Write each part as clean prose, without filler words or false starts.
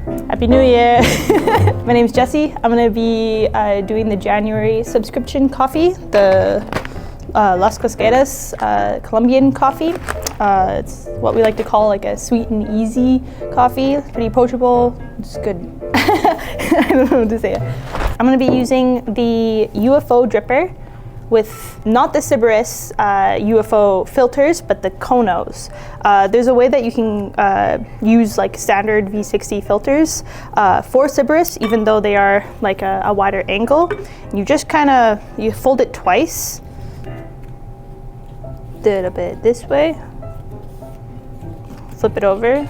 Happy New Year! My name's Jessie. I'm gonna be doing the January subscription coffee, the Las Cascadas Colombian coffee. It's what we like to call like a sweet and easy coffee. It's pretty approachable. It's good. I don't know what to say. I'm gonna be using the UFO Dripper with not the Sybaris UFO filters, but the Konos. There's a way that you can use like standard V60 filters for Sybaris, even though they are like a wider angle. You just you fold it twice. Do it a bit this way. Flip it over.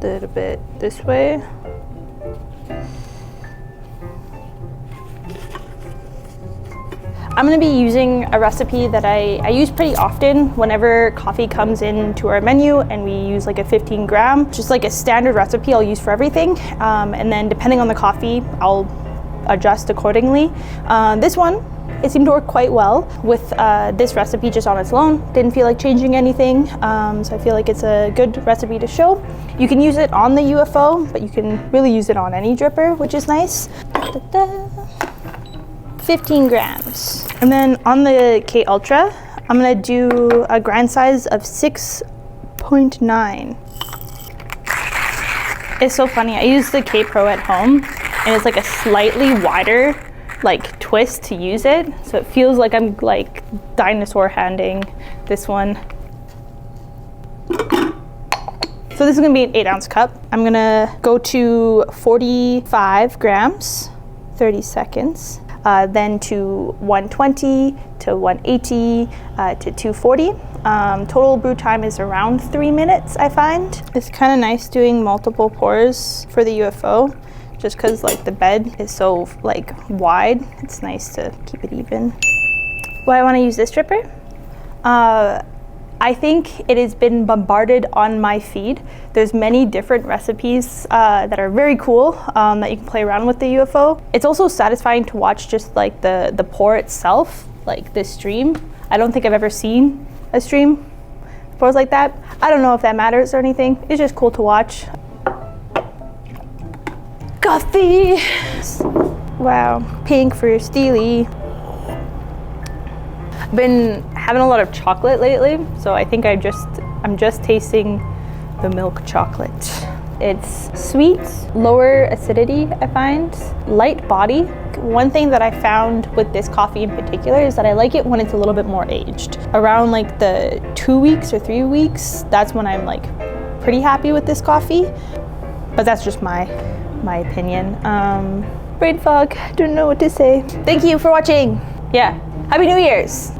Do it a bit this way. I'm gonna be using a recipe that I use pretty often whenever coffee comes into our menu and we use like a 15 gram, just like a standard recipe I'll use for everything. And then depending on the coffee, I'll adjust accordingly. This one, it seemed to work quite well with this recipe just on its own. Didn't feel like changing anything, so I feel like it's a good recipe to show. You can use it on the UFO, but you can really use it on any dripper, which is nice. 15 grams. And then on the K Ultra, I'm gonna do a grind size of 6.9. It's so funny, I use the K Pro at home, and it's like a slightly wider like twist to use it, so it feels like I'm like dinosaur handing this one. So this is gonna be an 8-ounce cup. I'm gonna go to 45 grams, 30 seconds, then to 120, to 180, to 240. Total brew time is around 3 minutes, I find. It's kind of nice doing multiple pours for the UFO, just because like the bed is so like wide. It's nice to keep it even. Why I want to use this dripper? I think it has been bombarded on my feed. There's many different recipes that are very cool that you can play around with the UFO. It's also satisfying to watch just like the pour itself, like this stream. I don't think I've ever seen a stream pours like that. I don't know if that matters or anything. It's just cool to watch. Coffee! Wow, pink for Steely. I've been having a lot of chocolate lately, so I think I'm just tasting the milk chocolate. It's sweet, lower acidity, I find, light body. One thing that I found with this coffee in particular is that I like it when it's a little bit more aged. Around like the 2 weeks or 3 weeks, that's when I'm like pretty happy with this coffee. But that's just my opinion. Brain fog, don't know what to say. Thank you for watching. Yeah, Happy New Year's.